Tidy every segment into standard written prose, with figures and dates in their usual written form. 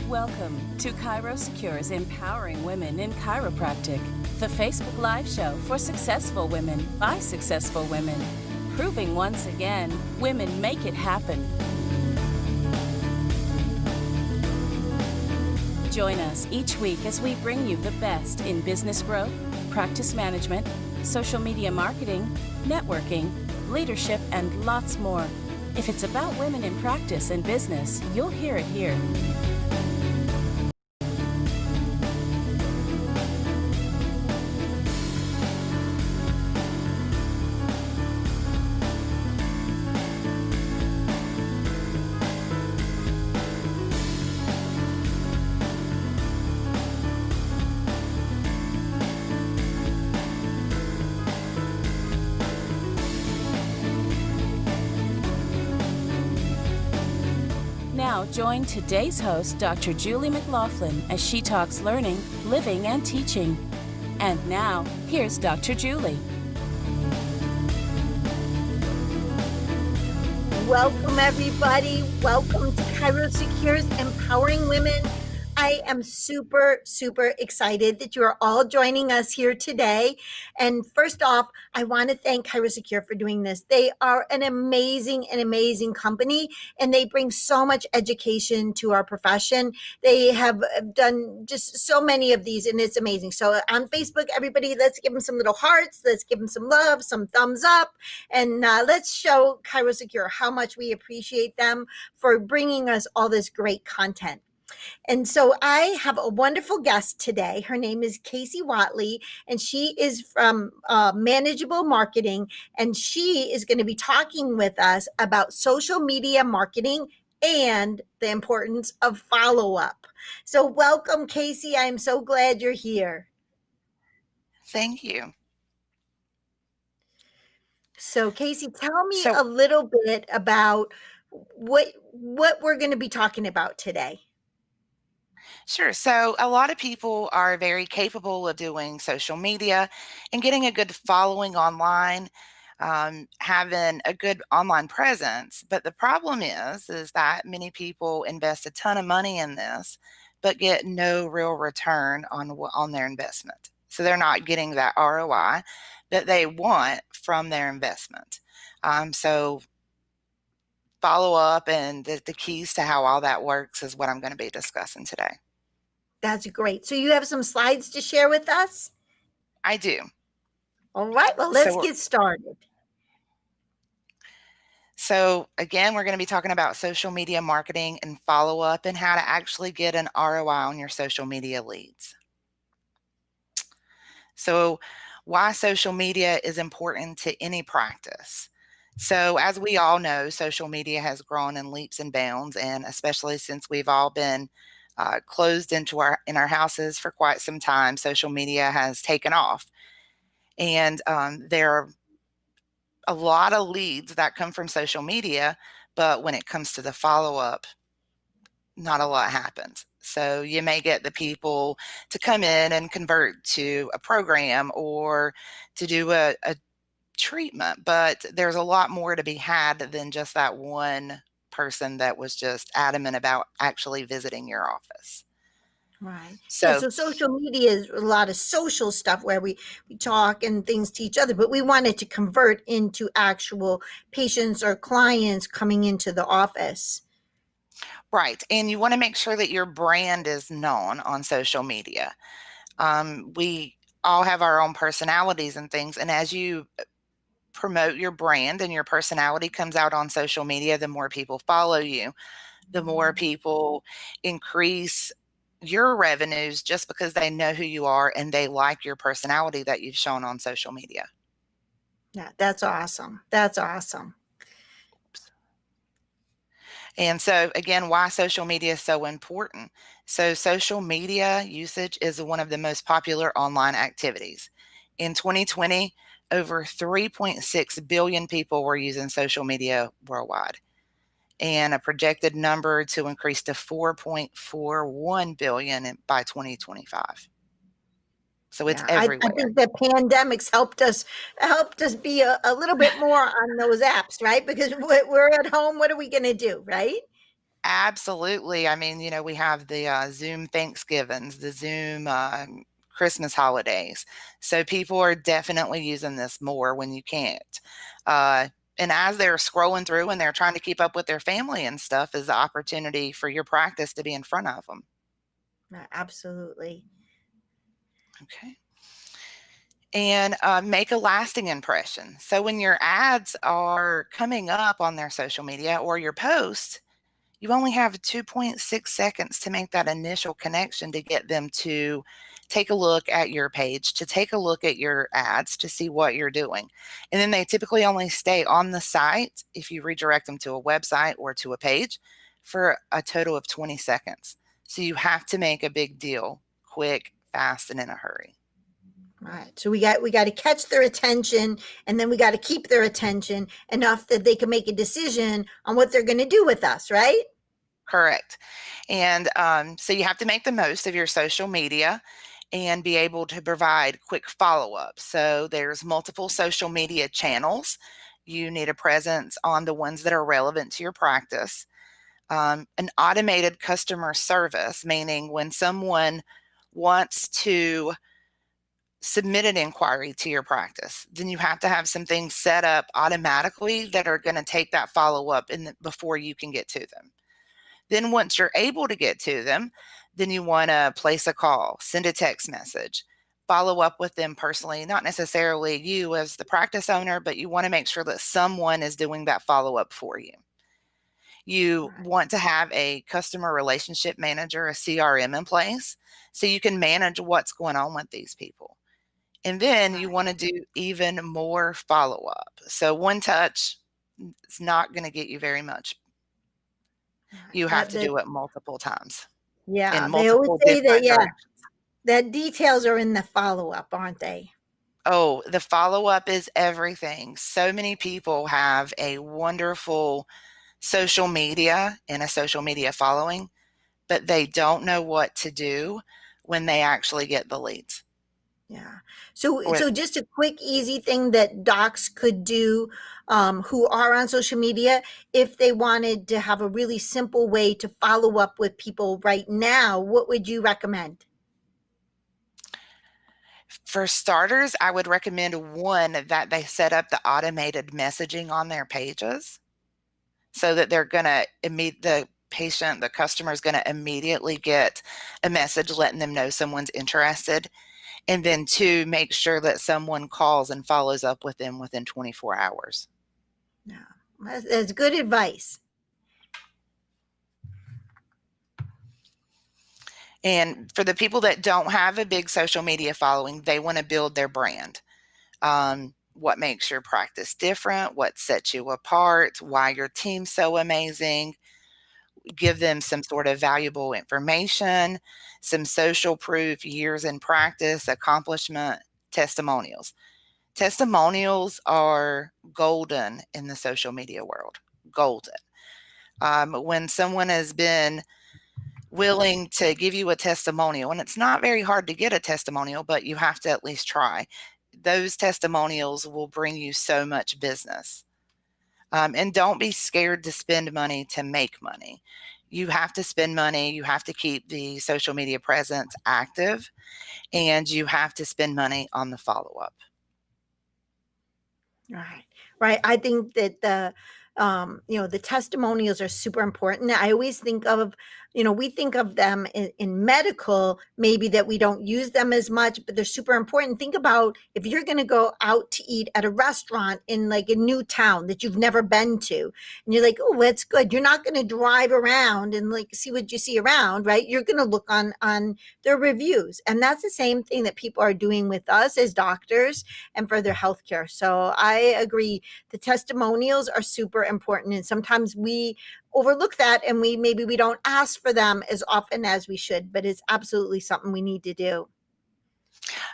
Welcome to ChiroSecure's Empowering Women in Chiropractic, the Facebook Live show for successful women by successful women, proving once again women make it happen. Join us each week as we bring you the best in business growth, practice management, social media marketing, networking, leadership, and lots more. If it's about women in practice and business, you'll hear it here. Now join today's host, Dr. Julie McLaughlin, as she talks learning, living, and teaching. And now, here's Dr. Julie. Welcome, everybody. Welcome to ChiroSecure's Empowering Women. I am super, super excited that you are all joining us here today. And first off, I want to thank ChiroSecure for doing this. They are an amazing company, and they bring so much education to our profession. They have done just so many of these, and it's amazing. So on Facebook, everybody, let's give them some little hearts. Let's give them some love, some thumbs up, and let's show ChiroSecure how much we appreciate them for bringing us all this great content. And so I have a wonderful guest today. Her name is Casey Watley, and she is from Manageable Marketing, and she is going to be talking with us about social media marketing and the importance of follow-up. So welcome, Casey. I'm so glad you're here. Thank you. So Casey, tell me a little bit about what we're going to be talking about today. Sure. So a lot of people are very capable of doing social media and getting a good following online, having a good online presence. But the problem is that many people invest a ton of money in this, but get no real return on their investment. So they're not getting that ROI that they want from their investment. So follow up and the keys to how all that works is what I'm going to be discussing today. That's great. So you have some slides to share with us? I do. All right. Well, let's get started. So again, we're going to be talking about social media marketing and follow-up and how to actually get an ROI on your social media leads. So why social media is important to any practice. So as we all know, social media has grown in leaps and bounds, and especially since we've all been closed in our houses for quite some time, social media has taken off. And there are a lot of leads that come from social media, but when it comes to the follow-up, not a lot happens. So you may get the people to come in and convert to a program or to do a treatment, but there's a lot more to be had than just that one person that was just adamant about actually visiting your office. Right. So social media is a lot of social stuff where we talk and things to each other, but we want it to convert into actual patients or clients coming into the office. Right. And you want to make sure that your brand is known on social media. We all have our own personalities and things. And as you promote your brand and your personality comes out on social media, the more people follow you, the more people increase your revenues just because they know who you are and they like your personality that you've shown on social media. Yeah, that's awesome. That's awesome. And so again, why social media is so important. So social media usage is one of the most popular online activities. In 2020, over 3.6 billion people were using social media worldwide, and a projected number to increase to 4.41 billion by 2025. So it's everywhere. I think the pandemics helped us be a little bit more on those apps, right? Because we're at home. What are we going to do, right? Absolutely. I mean, we have the Zoom Thanksgivings, the Zoom Christmas holidays. So people are definitely using this more when you can't. Uh, and as they're scrolling through and they're trying to keep up with their family and stuff, is the opportunity for your practice to be in front of them. Absolutely. Okay. And make a lasting impression. So when your ads are coming up on their social media or your posts, you only have 2.6 seconds to make that initial connection to get them to take a look at your page, to take a look at your ads, to see what you're doing. And then they typically only stay on the site if you redirect them to a website or to a page for a total of 20 seconds. So you have to make a big deal quick, fast, and in a hurry. Right. So we got to catch their attention, and then we got to keep their attention enough that they can make a decision on what they're going to do with us, right? Correct. And so you have to make the most of your social media and be able to provide quick follow-up. So there's multiple social media channels. You need a presence on the ones that are relevant to your practice. An automated customer service, meaning when someone wants to submit an inquiry to your practice, then you have to have some things set up automatically that are going to take that follow-up before you can get to them. Then once you're able to get to them, then you want to place a call, send a text message, follow up with them personally, not necessarily you as the practice owner, but you want to make sure that someone is doing that follow-up for you. You want to have a customer relationship manager, a CRM in place, so you can manage what's going on with these people. And then you want to do even more follow-up. So one touch is not going to get you very much. You have to do it multiple times. Yeah, In they always multiple say that, different directions. that details are in the follow-up, aren't they? Oh, the follow-up is everything. So many people have a wonderful social media and a social media following, but they don't know what to do when they actually get the leads. Yeah. So just a quick, easy thing that docs could do, who are on social media, if they wanted to have a really simple way to follow up with people right now, what would you recommend? For starters, I would recommend one that they set up the automated messaging on their pages so that they're going to the customer is going to immediately get a message letting them know someone's interested. And then two, make sure that someone calls and follows up with them within 24 hours. Yeah, that's good advice. And for the people that don't have a big social media following, they want to build their brand. What makes your practice different? What sets you apart? Why your team's so amazing? Give them some sort of valuable information, some social proof, years in practice, accomplishment, testimonials. Testimonials are golden in the social media world. Golden. When someone has been willing to give you a testimonial, and it's not very hard to get a testimonial, but you have to at least try. Those testimonials will bring you so much business. And don't be scared to spend money to make money. You have to spend money. You have to keep the social media presence active, and you have to spend money on the follow-up. Right. Right. I think that the testimonials are super important. I always think of, we think of them in medical, maybe that we don't use them as much, but they're super important. Think about if you're going to go out to eat at a restaurant in like a new town that you've never been to, and you're like, oh, that's good. You're not going to drive around and like see what you see around, right? You're going to look on their reviews. And that's the same thing that people are doing with us as doctors and for their healthcare. So I agree. The testimonials are super important. And sometimes we overlook that and we don't ask for them as often as we should, but it's absolutely something we need to do.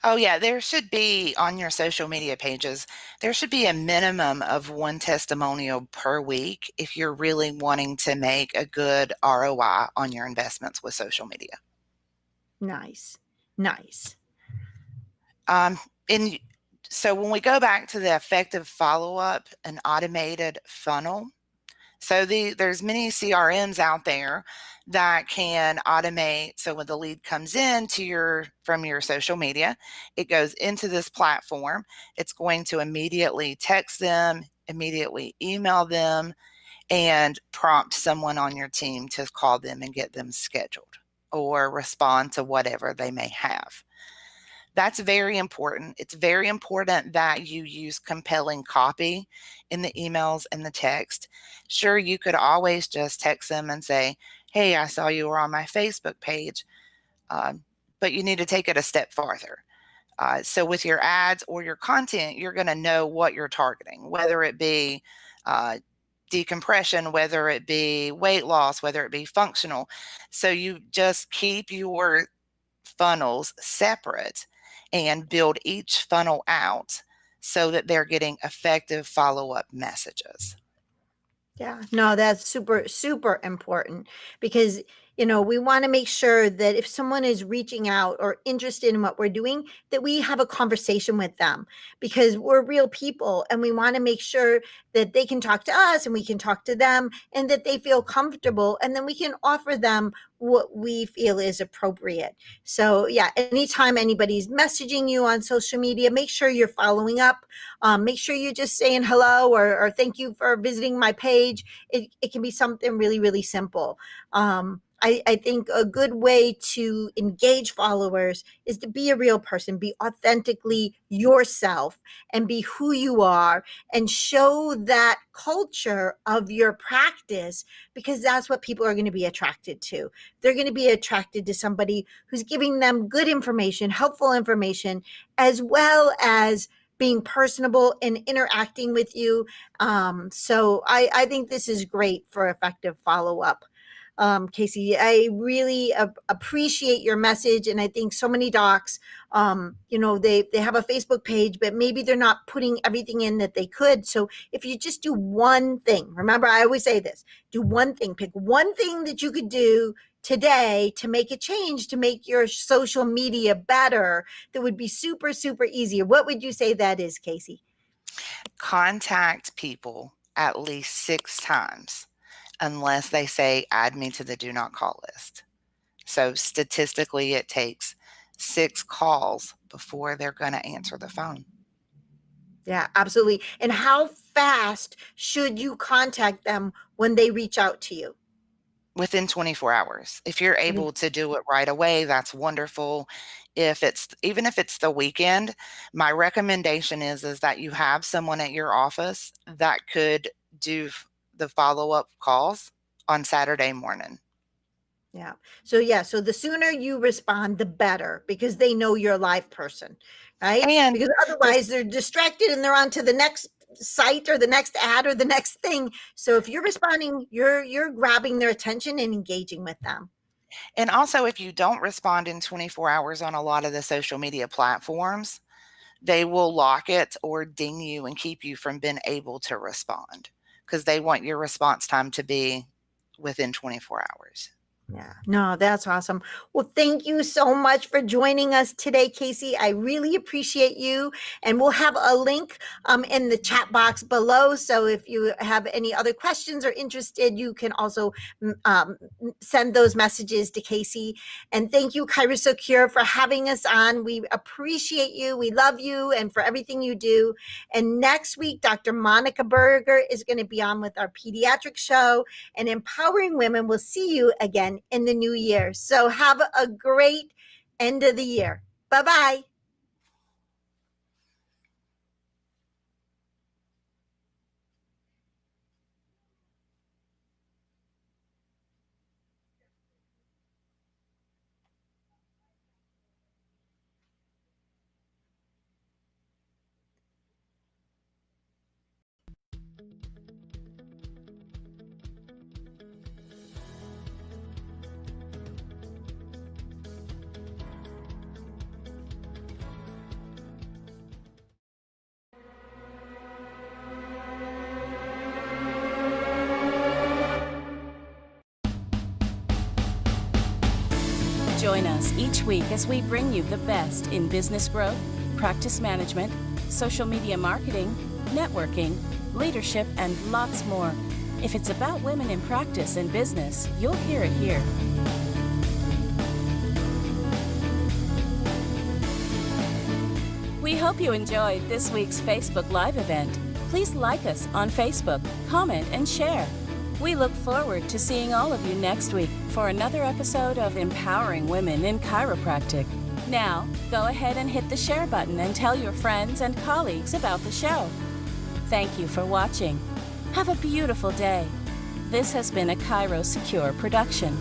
Oh, yeah, there should be on your social media pages, there should be a minimum of one testimonial per week if you're really wanting to make a good ROI on your investments with social media. Nice. Nice. And so when we go back to the effective follow-up, an automated funnel, So there's many CRMs out there that can automate. So when the lead comes in from your social media, it goes into this platform. It's going to immediately text them, immediately email them, and prompt someone on your team to call them and get them scheduled or respond to whatever they may have. That's very important. It's very important that you use compelling copy in the emails and the text. Sure, you could always just text them and say, hey, I saw you were on my Facebook page, but you need to take it a step farther. So with your ads or your content, you're going to know what you're targeting, whether it be decompression, whether it be weight loss, whether it be functional. So you just keep your funnels separate and build each funnel out so that they're getting effective follow-up messages. Yeah, no, that's super, super important because, we want to make sure that if someone is reaching out or interested in what we're doing, that we have a conversation with them because we're real people and we want to make sure that they can talk to us and we can talk to them and that they feel comfortable and then we can offer them what we feel is appropriate. So yeah, anytime anybody's messaging you on social media, make sure you're following up. Make sure you're just saying hello or thank you for visiting my page. It can be something really, really simple. I think a good way to engage followers is to be a real person, be authentically yourself and be who you are and show that culture of your practice because that's what people are going to be attracted to. They're going to be attracted to somebody who's giving them good information, helpful information, as well as being personable and interacting with you. So I think this is great for effective follow-up. Casey, I really appreciate your message. And I think so many docs, they have a Facebook page, but maybe they're not putting everything in that they could. So if you just do one thing, remember, I always say this, do one thing, pick one thing that you could do today to make a change, to make your social media better, that would be super, super easy. What would you say that is, Casey? Contact people at least 6 times. Unless they say, add me to the do not call list. So statistically, it takes 6 calls before they're going to answer the phone. Yeah, absolutely. And how fast should you contact them when they reach out to you? Within 24 hours. If you're able to do it right away, that's wonderful. Even if it's the weekend, my recommendation is that you have someone at your office that could do the follow-up calls on Saturday morning. Yeah. So the sooner you respond, the better, because they know you're a live person, right? And because otherwise they're distracted and they're on to the next site or the next ad or the next thing. So if you're responding, you're grabbing their attention and engaging with them. And also, if you don't respond in 24 hours on a lot of the social media platforms, they will lock it or ding you and keep you from being able to respond, because they want your response time to be within 24 hours. Yeah, no, that's awesome. Well, thank you so much for joining us today, Casey. I really appreciate you. And we'll have a link in the chat box below. So if you have any other questions or interested, you can also send those messages to Casey. And thank you, ChiroSecure, for having us on. We appreciate you. We love you and for everything you do. And next week, Dr. Monica Berger is going to be on with our pediatric show and Empowering Women. We'll see you again in the new year. So have a great end of the year. Bye-bye. Join us each week as we bring you the best in business growth, practice management, social media marketing, networking, leadership, and lots more. If it's about women in practice and business, you'll hear it here. We hope you enjoyed this week's Facebook Live event. Please like us on Facebook, comment, and share. We look forward to seeing all of you next week for another episode of Empowering Women in Chiropractic. Now, go ahead and hit the share button and tell your friends and colleagues about the show. Thank you for watching. Have a beautiful day. This has been a Chiro Secure production.